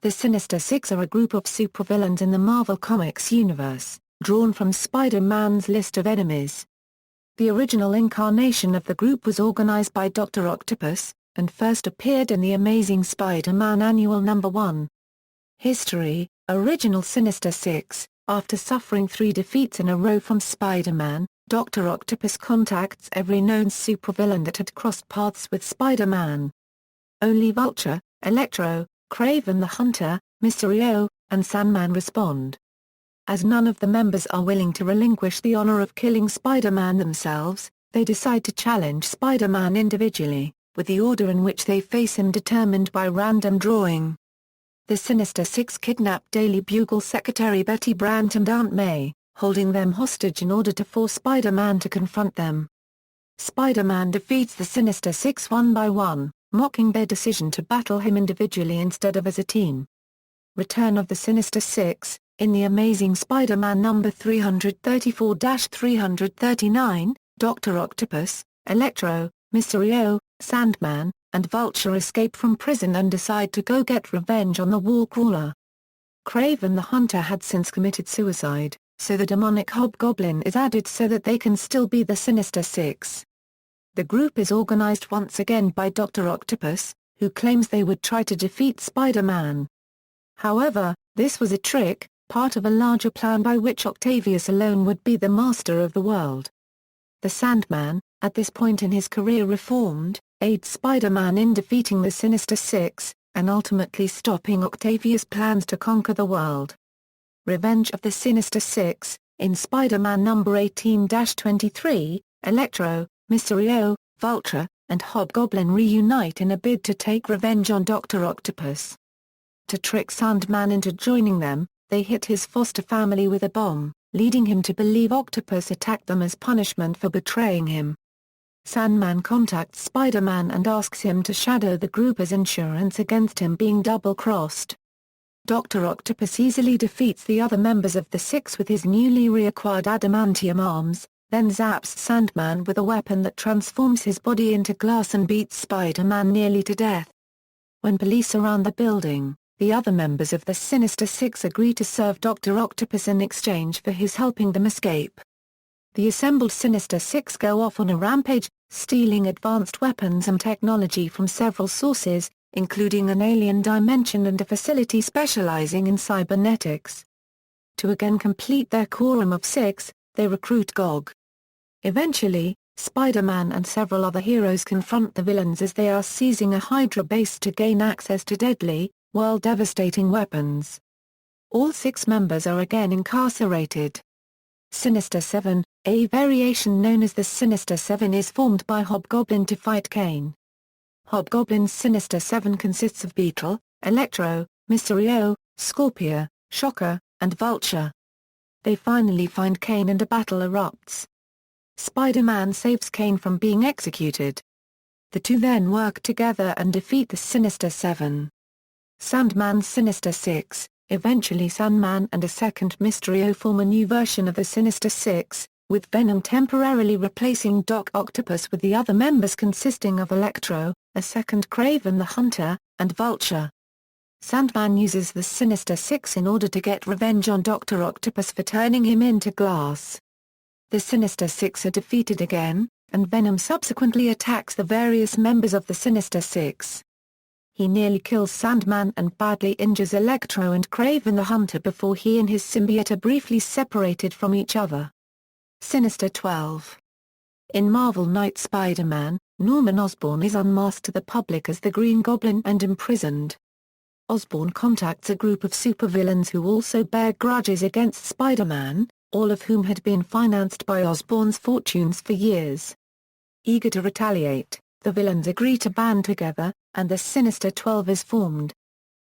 The Sinister Six are a group of supervillains in the Marvel Comics universe, drawn from Spider-Man's list of enemies. The original incarnation of the group was organized by Doctor Octopus, and first appeared in the Amazing Spider-Man Annual No. 1. History: Original Sinister Six. After suffering 3 defeats in a row from Spider-Man, Doctor Octopus contacts every known supervillain that had crossed paths with Spider-Man. Only Vulture, Electro, Kraven the Hunter, Mysterio, and Sandman respond. As none of the members are willing to relinquish the honor of killing Spider-Man themselves, they decide to challenge Spider-Man individually, with the order in which they face him determined by random drawing. The Sinister Six kidnap Daily Bugle secretary Betty Brant and Aunt May, holding them hostage in order to force Spider-Man to confront them. Spider-Man defeats the Sinister Six one by one, mocking their decision to battle him individually instead of as a team. Return of the Sinister Six. In the Amazing Spider-Man No. 334-339, Doctor Octopus, Electro, Mysterio, Sandman, and Vulture escape from prison and decide to go get revenge on the Wallcrawler. Kraven the Hunter had since committed suicide, so the demonic Hobgoblin is added so that they can still be the Sinister Six. The group is organized once again by Doctor Octopus, who claims they would try to defeat Spider-Man. However, this was a trick, part of a larger plan by which Octavius alone would be the master of the world. The Sandman, at this point in his career reformed, aids Spider-Man in defeating the Sinister Six, and ultimately stopping Octavius' plans to conquer the world. Revenge of the Sinister Six. In Spider-Man No. 18-23, Electro, Mysterio, Vulture, and Hobgoblin reunite in a bid to take revenge on Doctor Octopus. To trick Sandman into joining them, they hit his foster family with a bomb, leading him to believe Octopus attacked them as punishment for betraying him. Sandman contacts Spider-Man and asks him to shadow the group as insurance against him being double-crossed. Doctor Octopus easily defeats the other members of the Six with his newly reacquired adamantium arms, then zaps Sandman with a weapon that transforms his body into glass and beats Spider-Man nearly to death. When police surround the building, the other members of the Sinister Six agree to serve Doctor Octopus in exchange for his helping them escape. The assembled Sinister Six go off on a rampage, stealing advanced weapons and technology from several sources, including an alien dimension and a facility specializing in cybernetics. To again complete their quorum of 6, they recruit GOG. Eventually, Spider-Man and several other heroes confront the villains as they are seizing a Hydra base to gain access to deadly, world-devastating weapons. All 6 members are again incarcerated. Sinister Seven, a variation known as the Sinister Seven, is formed by Hobgoblin to fight Kane. Hobgoblin's Sinister Seven consists of Beetle, Electro, Mysterio, Scorpio, Shocker, and Vulture. They finally find Kane and a battle erupts. Spider-Man saves Kane from being executed. The two then work together and defeat the Sinister Seven. Sandman's Sinister Six. Eventually Sandman and a second Mysterio form a new version of the Sinister Six, with Venom temporarily replacing Doc Octopus with the other members consisting of Electro, a second Kraven the Hunter, and Vulture. Sandman uses the Sinister Six in order to get revenge on Doctor Octopus for turning him into glass. The Sinister Six are defeated again, and Venom subsequently attacks the various members of the Sinister Six. He nearly kills Sandman and badly injures Electro and Kraven the Hunter before he and his symbiote are briefly separated from each other. Sinister 12. In Marvel Knight Spider-Man, Norman Osborn is unmasked to the public as the Green Goblin and imprisoned. Osborn contacts a group of supervillains who also bear grudges against Spider-Man, all of whom had been financed by Osborn's fortunes for years. Eager to retaliate, the villains agree to band together, and the Sinister 12 is formed.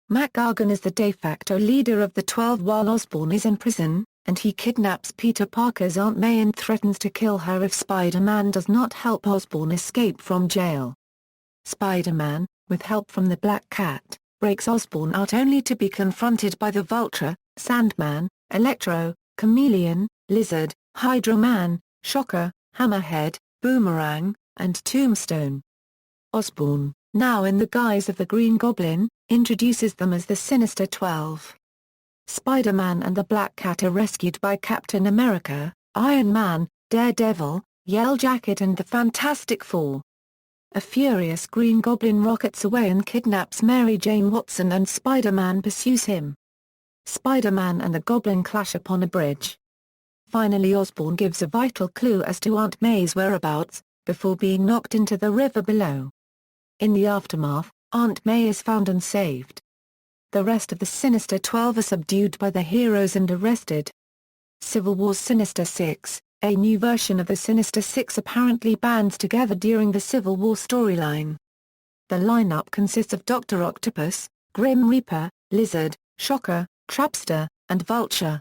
Mac Gargan is the de facto leader of the 12 while Osborn is in prison, and he kidnaps Peter Parker's Aunt May and threatens to kill her if Spider-Man does not help Osborn escape from jail. Spider-Man, with help from the Black Cat, breaks Osborn out only to be confronted by the Vulture, Sandman, Electro, Chameleon, Lizard, Hydra Man, Shocker, Hammerhead, Boomerang, and Tombstone. Osborn, now in the guise of the Green Goblin, introduces them as the Sinister 12. Spider-Man and the Black Cat are rescued by Captain America, Iron Man, Daredevil, Yellowjacket and the Fantastic Four. A furious Green Goblin rockets away and kidnaps Mary Jane Watson and Spider-Man pursues him. Spider-Man and the Goblin clash upon a bridge. Finally Osborn gives a vital clue as to Aunt May's whereabouts, before being knocked into the river below. In the aftermath, Aunt May is found and saved. The rest of the Sinister 12 are subdued by the heroes and arrested. Civil War's Sinister Six, a new version of the Sinister Six apparently bands together during the Civil War storyline. The lineup consists of Doctor Octopus, Grim Reaper, Lizard, Shocker, Trapster, and Vulture.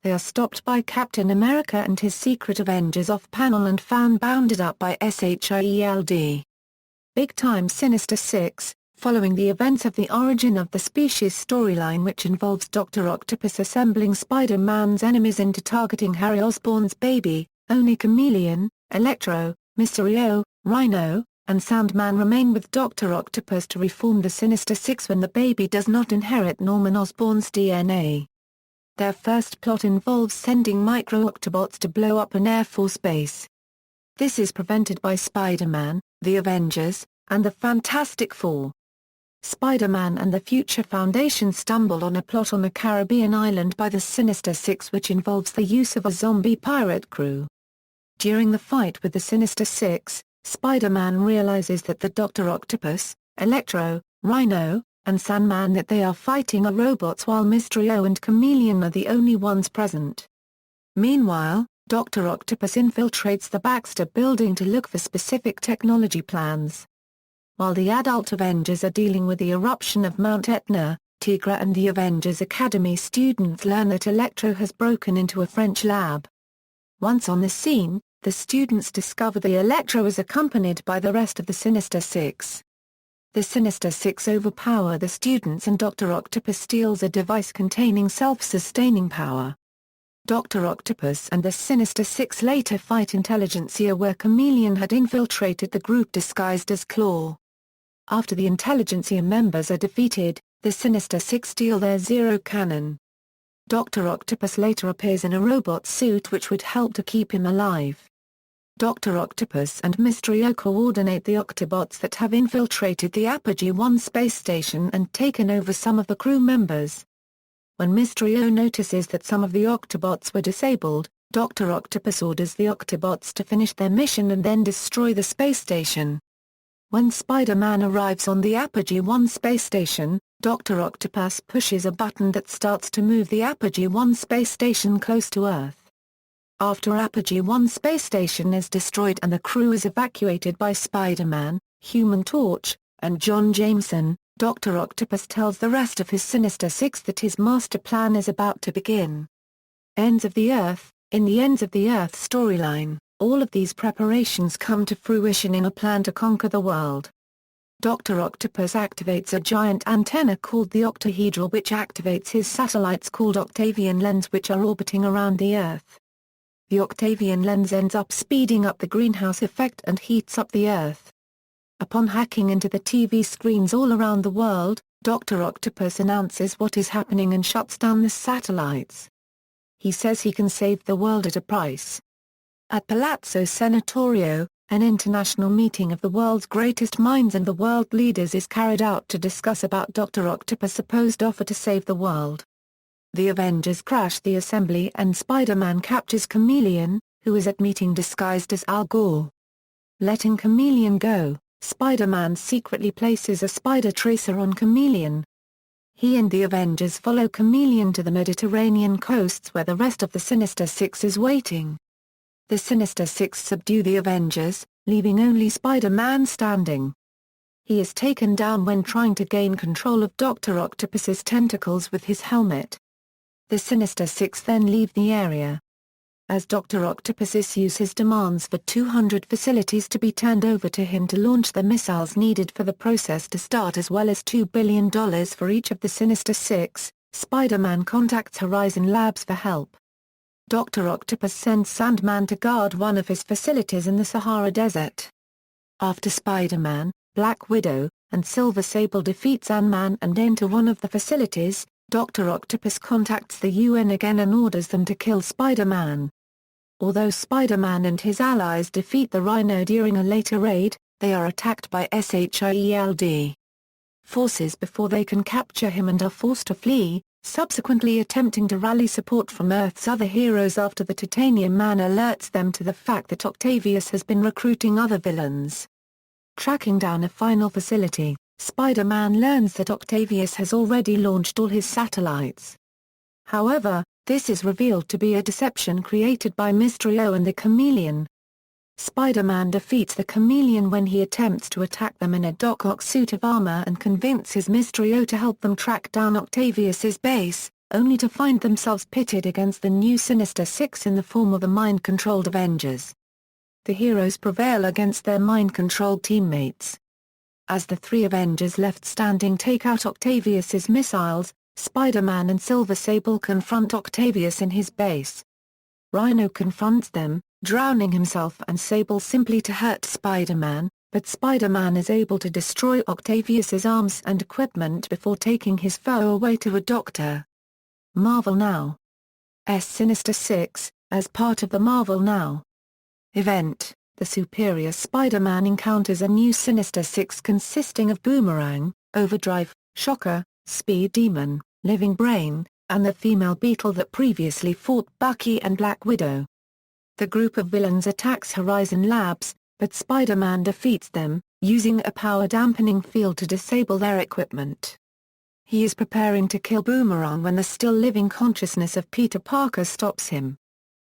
They are stopped by Captain America and his secret Avengers off-panel and found bounded up by SHIELD. Big-time Sinister Six, following the events of the Origin of the Species storyline which involves Doctor Octopus assembling Spider-Man's enemies into targeting Harry Osborn's baby, only Chameleon, Electro, Mysterio, Rhino, and Sandman remain with Doctor Octopus to reform the Sinister Six when the baby does not inherit Norman Osborn's DNA. Their first plot involves sending micro-Octobots to blow up an Air Force base. This is prevented by Spider-Man, the Avengers, and the Fantastic Four. Spider-Man and the Future Foundation stumble on a plot on a Caribbean island by the Sinister Six which involves the use of a zombie pirate crew. During the fight with the Sinister Six, Spider-Man realizes that the Doctor Octopus, Electro, Rhino, and Sandman that they are fighting are robots while Mysterio and Chameleon are the only ones present. Meanwhile, Doctor Octopus infiltrates the Baxter building to look for specific technology plans. While the adult Avengers are dealing with the eruption of Mount Etna, Tigra and the Avengers Academy students learn that Electro has broken into a French lab. Once on the scene, the students discover the Electro is accompanied by the rest of the Sinister Six. The Sinister Six overpower the students and Dr. Octopus steals a device containing self-sustaining power. Dr. Octopus and the Sinister Six later fight Intelligentsia where Chameleon had infiltrated the group disguised as Claw. After the Intelligentsia members are defeated, the Sinister Six steal their Zero Cannon. Dr. Octopus later appears in a robot suit which would help to keep him alive. Dr. Octopus and Mysterio coordinate the Octobots that have infiltrated the Apogee 1 space station and taken over some of the crew members. When Mysterio notices that some of the Octobots were disabled, Dr. Octopus orders the Octobots to finish their mission and then destroy the space station. When Spider-Man arrives on the Apogee 1 space station, Dr. Octopus pushes a button that starts to move the Apogee 1 space station close to Earth. After Apogee 1 space station is destroyed and the crew is evacuated by Spider-Man, Human Torch, and John Jameson, Dr. Octopus tells the rest of his Sinister Six that his master plan is about to begin. Ends of the Earth. In the Ends of the Earth storyline, all of these preparations come to fruition in a plan to conquer the world. Dr. Octopus activates a giant antenna called the octahedral which activates his satellites called Octavian lens which are orbiting around the Earth. The Octavian lens ends up speeding up the greenhouse effect and heats up the Earth. Upon hacking into the TV screens all around the world, Dr. Octopus announces what is happening and shuts down the satellites. He says he can save the world at a price. At Palazzo Senatorio, an international meeting of the world's greatest minds and the world leaders is carried out to discuss about Dr. Octopus' supposed offer to save the world. The Avengers crash the assembly and Spider-Man captures Chameleon, who is at meeting disguised as Al Gore. Letting Chameleon go, Spider-Man secretly places a spider tracer on Chameleon. He and the Avengers follow Chameleon to the Mediterranean coasts where the rest of the Sinister Six is waiting. The Sinister Six subdue the Avengers, leaving only Spider-Man standing. He is taken down when trying to gain control of Dr. Octopus's tentacles with his helmet. The Sinister Six then leave the area. As Dr. Octopus issues his demands for 200 facilities to be turned over to him to launch the missiles needed for the process to start as well as $2 billion for each of the Sinister Six, Spider-Man contacts Horizon Labs for help. Dr. Octopus sends Sandman to guard one of his facilities in the Sahara Desert. After Spider-Man, Black Widow, and Silver Sable defeat Sandman and enter one of the facilities. Doctor Octopus contacts the UN again and orders them to kill Spider-Man. Although Spider-Man and his allies defeat the Rhino during a later raid, they are attacked by SHIELD forces before they can capture him and are forced to flee, subsequently attempting to rally support from Earth's other heroes after the Titanium Man alerts them to the fact that Octavius has been recruiting other villains. Tracking down a final facility, Spider-Man learns that Octavius has already launched all his satellites. However, this is revealed to be a deception created by Mysterio and the Chameleon. Spider-Man defeats the Chameleon when he attempts to attack them in a Doc Ock suit of armor and convinces Mysterio to help them track down Octavius's base, only to find themselves pitted against the new Sinister Six in the form of the mind-controlled Avengers. The heroes prevail against their mind-controlled teammates. As the three Avengers left standing take out Octavius's missiles, Spider-Man and Silver Sable confront Octavius in his base. Rhino confronts them, drowning himself and Sable simply to hurt Spider-Man, but Spider-Man is able to destroy Octavius's arms and equipment before taking his foe away to a doctor. Marvel Now. Sinister Six, as part of the Marvel Now event, the Superior Spider-Man encounters a new Sinister Six consisting of Boomerang, Overdrive, Shocker, Speed Demon, Living Brain, and the female Beetle that previously fought Bucky and Black Widow. The group of villains attacks Horizon Labs, but Spider-Man defeats them, using a power-dampening field to disable their equipment. He is preparing to kill Boomerang when the still-living consciousness of Peter Parker stops him.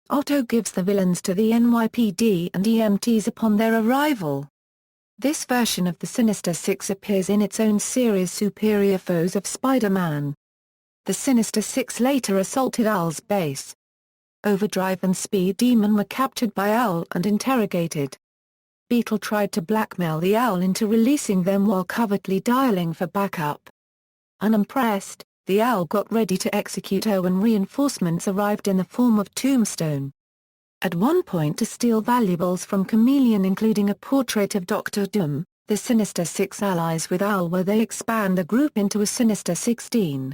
Otto gives the villains to the NYPD and EMTs upon their arrival. This version of the Sinister Six appears in its own series Superior Foes of Spider-Man. The Sinister Six later assaulted Owl's base. Overdrive and Speed Demon were captured by Owl and interrogated. Beetle tried to blackmail the Owl into releasing them while covertly dialing for backup. Unimpressed, the Owl got ready to execute her when reinforcements arrived in the form of Tombstone. At one point to steal valuables from Chameleon including a portrait of Dr. Doom, the Sinister Six allies with Owl where they expand the group into a Sinister 16.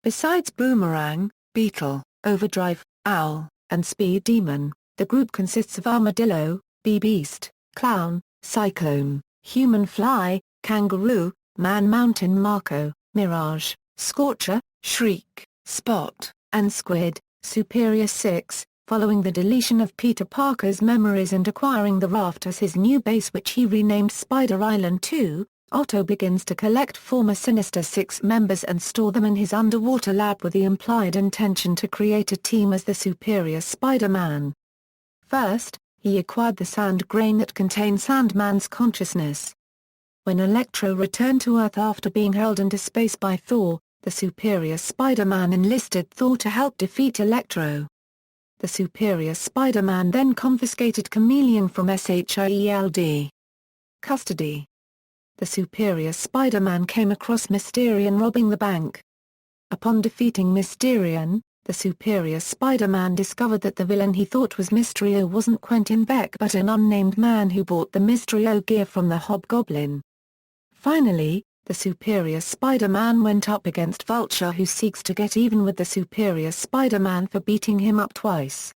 Besides Boomerang, Beetle, Overdrive, Owl, and Speed Demon, the group consists of Armadillo, Bee-Beast, Clown, Cyclone, Human Fly, Kangaroo, Man-Mountain Marco, Mirage, Scorcher, Shriek, Spot, and Squid. Superior Six, following the deletion of Peter Parker's memories and acquiring the raft as his new base which he renamed Spider Island 2, Otto begins to collect former Sinister Six members and store them in his underwater lab with the implied intention to create a team as the Superior Spider-Man. First, he acquired the sand grain that contained Sandman's consciousness. When Electro returned to Earth after being hurled into space by Thor, the Superior Spider-Man enlisted Thor to help defeat Electro. The Superior Spider-Man then confiscated Chameleon from SHIELD custody. The Superior Spider-Man came across Mysterion robbing the bank. Upon defeating Mysterion, the Superior Spider-Man discovered that the villain he thought was Mysterio wasn't Quentin Beck but an unnamed man who bought the Mysterio gear from the Hobgoblin. Finally, the Superior Spider-Man went up against Vulture who seeks to get even with the Superior Spider-Man for beating him up twice.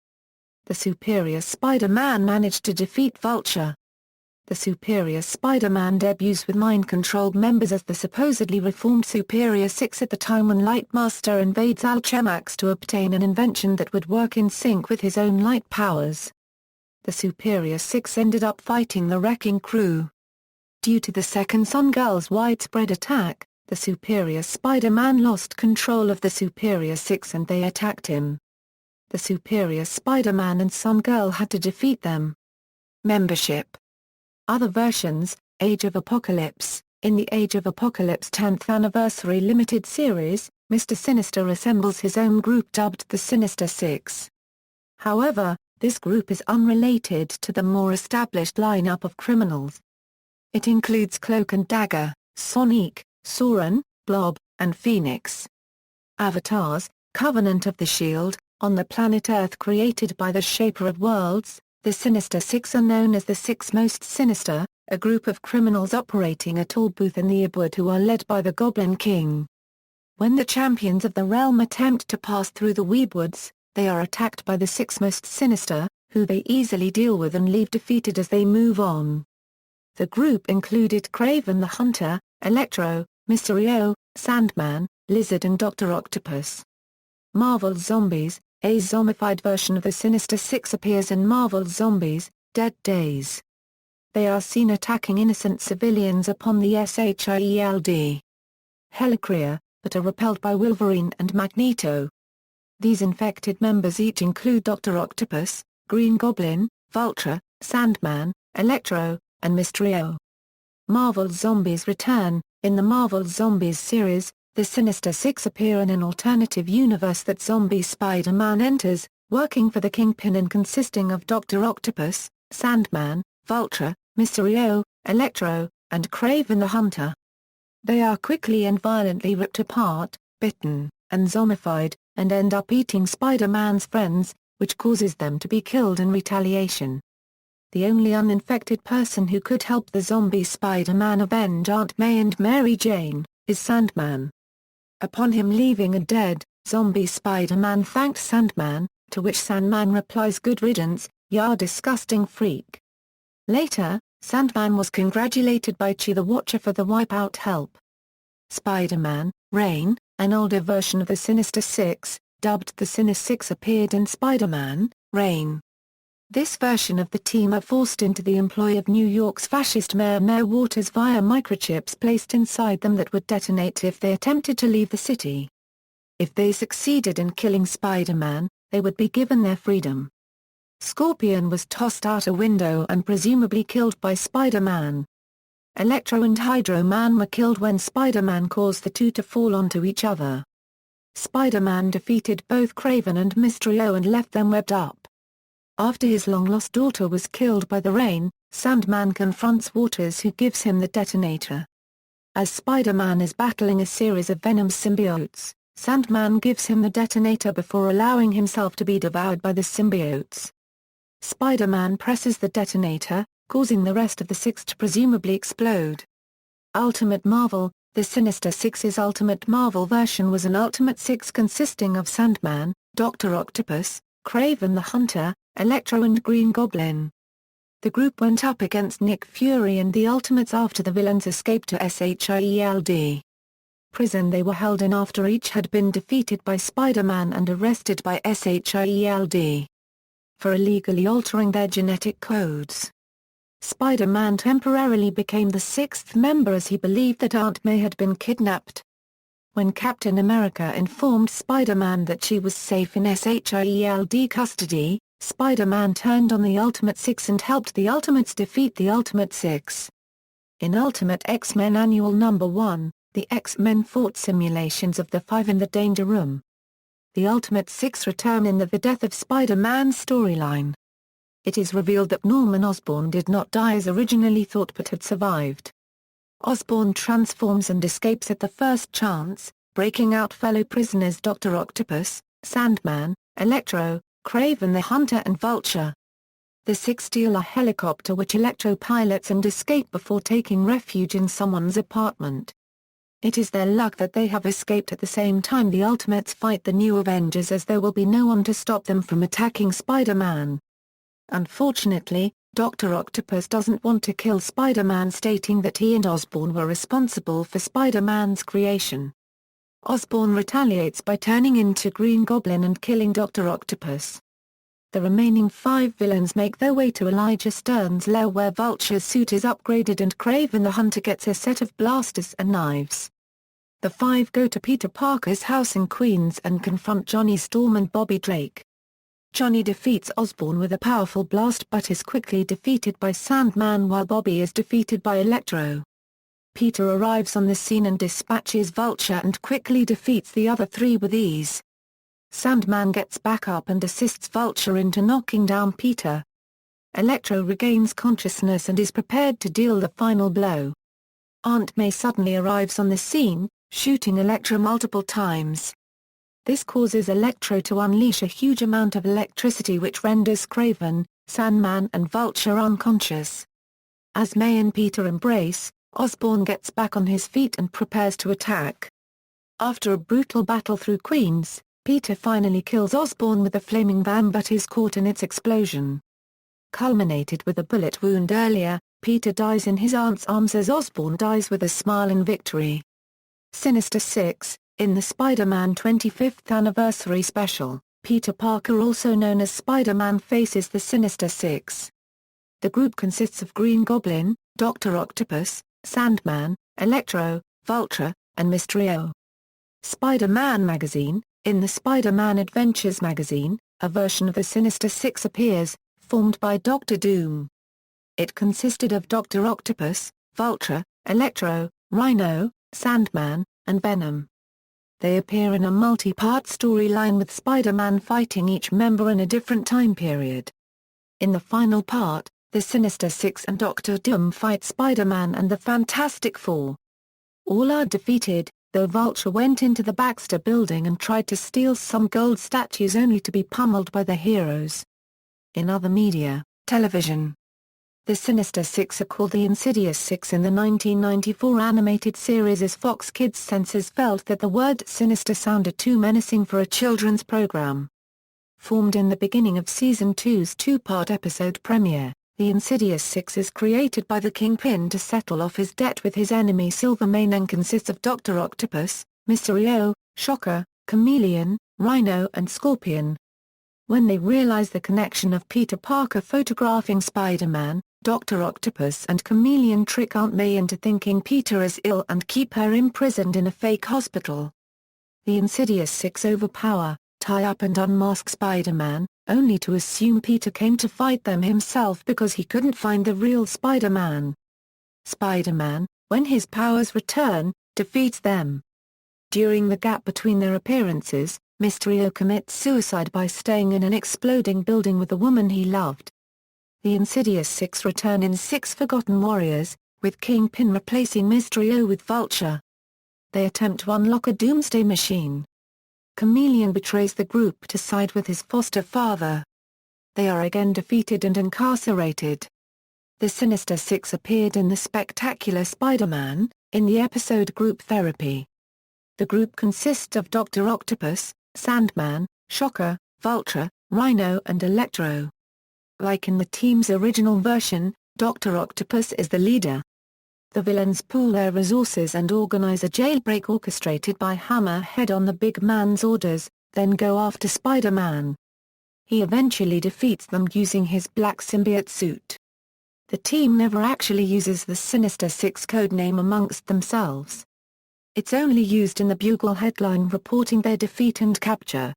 The Superior Spider-Man managed to defeat Vulture. The Superior Spider-Man debuts with mind-controlled members as the supposedly reformed Superior Six at the time when Lightmaster invades Alchemax to obtain an invention that would work in sync with his own light powers. The Superior Six ended up fighting the Wrecking Crew. Due to the Second Sun Girl's widespread attack, the Superior Spider-Man lost control of the Superior Six and they attacked him. The Superior Spider-Man and Sun Girl had to defeat them. Membership. Other versions, Age of Apocalypse. In the Age of Apocalypse 10th Anniversary Limited Series, Mr. Sinister assembles his own group dubbed the Sinister Six. However, this group is unrelated to the more established lineup of criminals. It includes Cloak and Dagger, Sonic, Sauron, Blob, and Phoenix. Avatars, Covenant of the Shield. On the planet Earth created by the Shaper of Worlds, the Sinister Six are known as the Six Most Sinister, a group of criminals operating a toll booth in the Abwood who are led by the Goblin King. When the champions of the realm attempt to pass through the Weebwoods, they are attacked by the six most sinister, who they easily deal with and leave defeated as they move on. The group included Kraven the Hunter, Electro, Mysterio, Sandman, Lizard and Doctor Octopus. Marvel Zombies, a zombified version of the Sinister Six appears in Marvel Zombies, Dead Days. They are seen attacking innocent civilians upon the SHIELD Helicrea, but are repelled by Wolverine and Magneto. These infected members each include Doctor Octopus, Green Goblin, Vulture, Sandman, Electro, and Mysterio. Marvel Zombies return. In the Marvel Zombies series, the Sinister Six appear in an alternative universe that Zombie Spider-Man enters, working for the Kingpin and consisting of Doctor Octopus, Sandman, Vulture, Mysterio, Electro, and Kraven the Hunter. They are quickly and violently ripped apart, bitten, and zombified, and end up eating Spider-Man's friends, which causes them to be killed in retaliation. The only uninfected person who could help the zombie Spider-Man avenge Aunt May and Mary Jane, is Sandman. Upon him leaving a dead, zombie Spider-Man thanked Sandman, to which Sandman replies good riddance, ya disgusting freak. Later, Sandman was congratulated by Chi the Watcher for the Wipeout help. Spider-Man, Reign, an older version of the Sinister Six, dubbed the Sinister Six appeared in Spider-Man, Reign. This version of the team are forced into the employ of New York's fascist Mayor Waters via microchips placed inside them that would detonate if they attempted to leave the city. If they succeeded in killing Spider-Man, they would be given their freedom. Scorpion was tossed out a window and presumably killed by Spider-Man. Electro and Hydro Man were killed when Spider-Man caused the two to fall onto each other. Spider-Man defeated both Kraven and Mysterio and left them webbed up. After his long-lost daughter was killed by the rain, Sandman confronts Waters who gives him the detonator. As Spider-Man is battling a series of Venom symbiotes, Sandman gives him the detonator before allowing himself to be devoured by the symbiotes. Spider-Man presses the detonator, causing the rest of the six to presumably explode. Ultimate Marvel, the Sinister Six's Ultimate Marvel version was an Ultimate Six consisting of Sandman, Doctor Octopus, Kraven the Hunter, Electro and Green Goblin. The group went up against Nick Fury and the Ultimates after the villains escaped to SHIELD prison they were held in after each had been defeated by Spider-Man and arrested by SHIELD for illegally altering their genetic codes. Spider-Man temporarily became the sixth member as he believed that Aunt May had been kidnapped. When Captain America informed Spider-Man that she was safe in SHIELD custody, Spider-Man turned on the Ultimate Six and helped the Ultimates defeat the Ultimate Six. In Ultimate X-Men Annual No. 1, the X-Men fought simulations of the Five in the Danger Room. The Ultimate Six return in the Death of Spider-Man storyline. It is revealed that Norman Osborn did not die as originally thought but had survived. Osborn transforms and escapes at the first chance, breaking out fellow prisoners Doctor Octopus, Sandman, Electro, Kraven the Hunter and Vulture. The six steal a helicopter which Electro pilots and escape before taking refuge in someone's apartment. It is their luck that they have escaped at the same time the Ultimates fight the new Avengers as there will be no one to stop them from attacking Spider-Man. Unfortunately, Doctor Octopus doesn't want to kill Spider-Man stating that he and Osborn were responsible for Spider-Man's creation. Osborn retaliates by turning into Green Goblin and killing Doctor Octopus. The remaining five villains make their way to Elijah Stern's lair where Vulture's suit is upgraded and Kraven the Hunter gets a set of blasters and knives. The five go to Peter Parker's house in Queens and confront Johnny Storm and Bobby Drake. Johnny defeats Osborn with a powerful blast but is quickly defeated by Sandman while Bobby is defeated by Electro. Peter arrives on the scene and dispatches Vulture and quickly defeats the other three with ease. Sandman gets back up and assists Vulture into knocking down Peter. Electro regains consciousness and is prepared to deal the final blow. Aunt May suddenly arrives on the scene, shooting Electro multiple times. This causes Electro to unleash a huge amount of electricity which renders Kraven, Sandman and Vulture unconscious. As May and Peter embrace, Osborn gets back on his feet and prepares to attack. After a brutal battle through Queens, Peter finally kills Osborn with a flaming van but is caught in its explosion. Culminated with a bullet wound earlier, Peter dies in his aunt's arms as Osborn dies with a smile in victory. Sinister Six. In the Spider-Man 25th Anniversary Special, Peter Parker, also known as Spider-Man, faces the Sinister Six. The group consists of Green Goblin, Doctor Octopus, Sandman, Electro, Vulture, and Mysterio. Spider-Man magazine. In the Spider-Man Adventures magazine, a version of the Sinister Six appears, formed by Doctor Doom. It consisted of Doctor Octopus, Vulture, Electro, Rhino, Sandman, and Venom. They appear in a multi-part storyline with Spider-Man fighting each member in a different time period. In the final part, the Sinister Six and Doctor Doom fight Spider-Man and the Fantastic Four. All are defeated, though Vulture went into the Baxter Building and tried to steal some gold statues only to be pummeled by the heroes. In other media, television. The Sinister Six are called the Insidious Six in the 1994 animated series as Fox Kids censors felt that the word sinister sounded too menacing for a children's program. Formed in the beginning of Season 2's two-part episode premiere, the Insidious Six is created by the Kingpin to settle off his debt with his enemy Silvermane and consists of Doctor Octopus, Mysterio, Shocker, Chameleon, Rhino and Scorpion. When they realize the connection of Peter Parker photographing Spider-Man, Doctor Octopus and Chameleon trick Aunt May into thinking Peter is ill and keep her imprisoned in a fake hospital. The Insidious Six overpower, tie up and unmask Spider-Man, only to assume Peter came to fight them himself because he couldn't find the real Spider-Man. Spider-Man, when his powers return, defeats them. During the gap between their appearances, Mysterio commits suicide by staying in an exploding building with the woman he loved. The Insidious Six return in Six Forgotten Warriors, with Kingpin replacing Mysterio with Vulture. They attempt to unlock a doomsday machine. Chameleon betrays the group to side with his foster father. They are again defeated and incarcerated. The Sinister Six appeared in The Spectacular Spider-Man, in the episode Group Therapy. The group consists of Doctor Octopus, Sandman, Shocker, Vulture, Rhino and Electro. Like in the team's original version, Doctor Octopus is the leader. The villains pool their resources and organize a jailbreak orchestrated by Hammerhead on the big man's orders, then go after Spider-Man. He eventually defeats them using his black symbiote suit. The team never actually uses the Sinister Six codename amongst themselves. It's only used in the Bugle headline reporting their defeat and capture.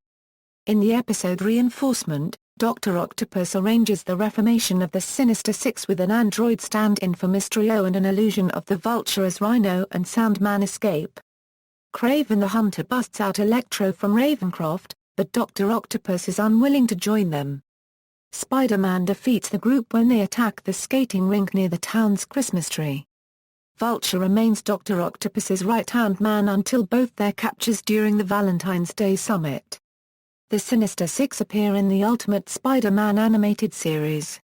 In the episode Reinforcement, Doctor Octopus arranges the reformation of the Sinister Six with an android stand-in for Mysterio and an illusion of the Vulture as Rhino and Sandman escape. Kraven the Hunter busts out Electro from Ravencroft, but Doctor Octopus is unwilling to join them. Spider-Man defeats the group when they attack the skating rink near the town's Christmas tree. Vulture remains Doctor Octopus's right-hand man until both their captures during the Valentine's Day Summit. The Sinister Six appear in the Ultimate Spider-Man animated series.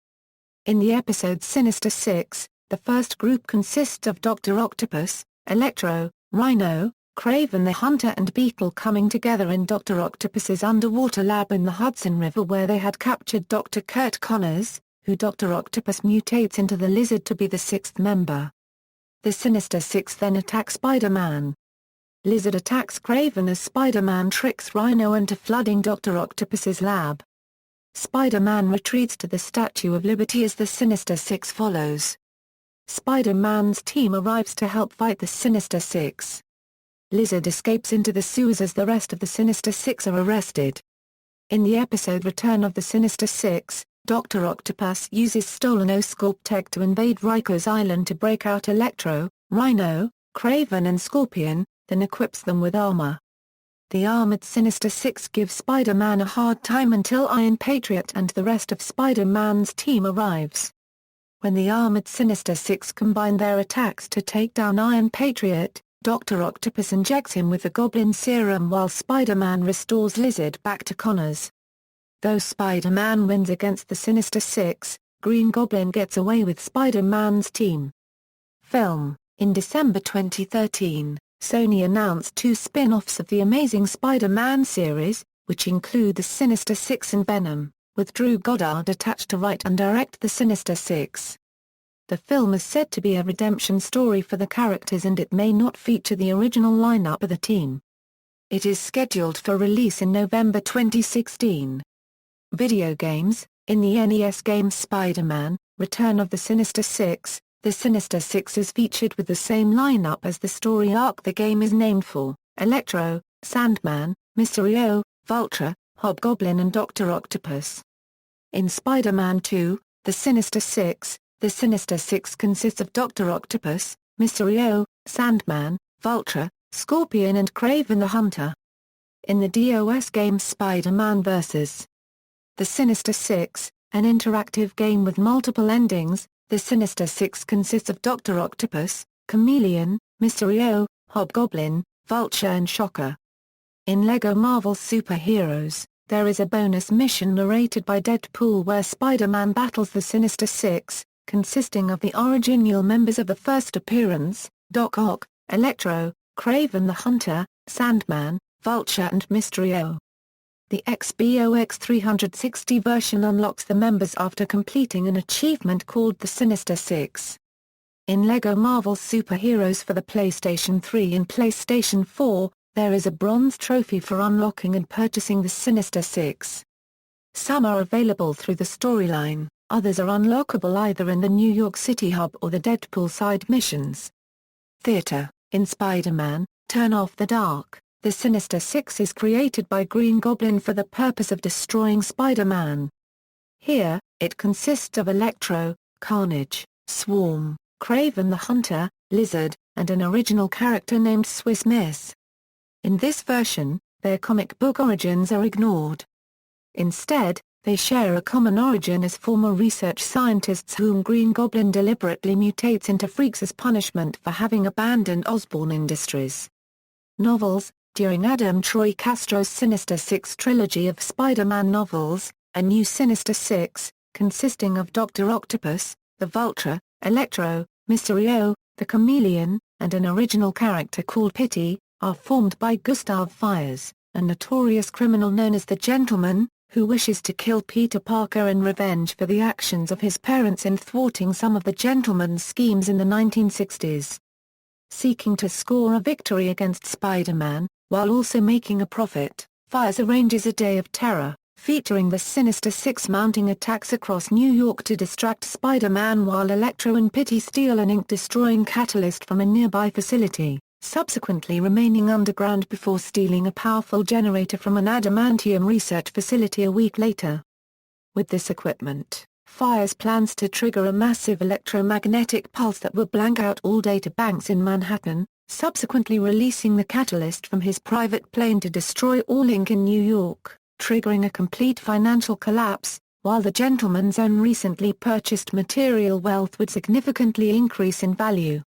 In the episode Sinister Six, the first group consists of Doctor Octopus, Electro, Rhino, Kraven the Hunter and Beetle coming together in Doctor Octopus's underwater lab in the Hudson River where they had captured Dr. Kurt Connors, who Doctor Octopus mutates into the Lizard to be the sixth member. The Sinister Six then attack Spider-Man. Lizard attacks Kraven as Spider-Man tricks Rhino into flooding Dr. Octopus's lab. Spider-Man retreats to the Statue of Liberty as the Sinister Six follows. Spider-Man's team arrives to help fight the Sinister Six. Lizard escapes into the sewers as the rest of the Sinister Six are arrested. In the episode Return of the Sinister Six, Dr. Octopus uses stolen Oscorp tech to invade Rikers Island to break out Electro, Rhino, Kraven and Scorpion, then equips them with armor. The armored Sinister Six give Spider-Man a hard time until Iron Patriot and the rest of Spider-Man's team arrives. When the armored Sinister Six combine their attacks to take down Iron Patriot, Dr. Octopus injects him with the Goblin Serum while Spider-Man restores Lizard back to Connors. Though Spider-Man wins against the Sinister Six, Green Goblin gets away with Spider-Man's team. Film. In December 2013, Sony announced 2 spin-offs of the Amazing Spider-Man series, which include the Sinister Six and Venom, with Drew Goddard attached to write and direct the Sinister Six. The film is said to be a redemption story for the characters, and it may not feature the original lineup of the team. It is scheduled for release in November 2016. Video games. In the NES game Spider-Man, Return of the Sinister Six, the Sinister Six is featured with the same lineup as the story arc the game is named for: Electro, Sandman, Mysterio, Vulture, Hobgoblin and Doctor Octopus. In Spider-Man 2, The Sinister Six, the Sinister Six consists of Doctor Octopus, Mysterio, Sandman, Vulture, Scorpion and Kraven the Hunter. In the DOS game Spider-Man vs. The Sinister Six, an interactive game with multiple endings, the Sinister Six consists of Doctor Octopus, Chameleon, Mysterio, Hobgoblin, Vulture and Shocker. In LEGO Marvel Super Heroes, there is a bonus mission narrated by Deadpool where Spider-Man battles the Sinister Six, consisting of the original members of the first appearance, Doc Ock, Electro, Kraven the Hunter, Sandman, Vulture and Mysterio. The Xbox 360 version unlocks the members after completing an achievement called the Sinister Six. In LEGO Marvel Super Heroes for the PlayStation 3 and PlayStation 4, there is a bronze trophy for unlocking and purchasing the Sinister Six. Some are available through the storyline, others are unlockable either in the New York City hub or the Deadpool side missions. Theater. In Spider-Man, Turn Off the Dark, the Sinister Six is created by Green Goblin for the purpose of destroying Spider-Man. Here, it consists of Electro, Carnage, Swarm, Kraven the Hunter, Lizard, and an original character named Swiss Miss. In this version, their comic book origins are ignored. Instead, they share a common origin as former research scientists whom Green Goblin deliberately mutates into freaks as punishment for having abandoned Osborn Industries. Novels. During Adam Troy Castro's Sinister Six trilogy of Spider-Man novels, a new Sinister Six, consisting of Doctor Octopus, the Vulture, Electro, Mysterio, the Chameleon, and an original character called Pity, are formed by Gustav Fiers, a notorious criminal known as the Gentleman, who wishes to kill Peter Parker in revenge for the actions of his parents in thwarting some of the Gentleman's schemes in the 1960s. Seeking to score a victory against Spider-Man, while also making a profit, Fiers arranges a day of terror, featuring the Sinister Six mounting attacks across New York to distract Spider-Man while Electro and Pity steal an ink-destroying catalyst from a nearby facility, subsequently remaining underground before stealing a powerful generator from an adamantium research facility a week later. With this equipment, Fiers plans to trigger a massive electromagnetic pulse that will blank out all data banks in Manhattan, subsequently releasing the catalyst from his private plane to destroy all ink in New York, triggering a complete financial collapse, while the Gentleman's own recently purchased material wealth would significantly increase in value.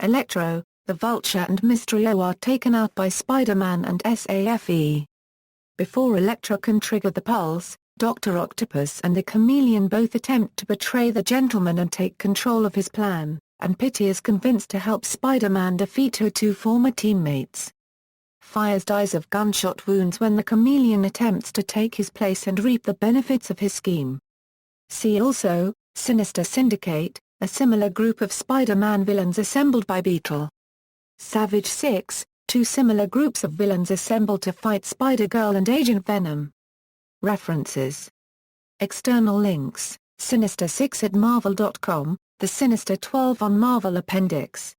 Electro, the Vulture and Mysterio are taken out by Spider-Man and SAFE. Before Electro can trigger the pulse, Doctor Octopus and the Chameleon both attempt to betray the Gentleman and take control of his plan, and Pity is convinced to help Spider-Man defeat her 2 former teammates. Fiers dies of gunshot wounds when the Chameleon attempts to take his place and reap the benefits of his scheme. See also, Sinister Syndicate, a similar group of Spider-Man villains assembled by Beetle. Savage Six, 2 similar groups of villains assembled to fight Spider-Girl and Agent Venom. References. External links: Sinister Six at Marvel.com, The Sinister 12 on Marvel Appendix.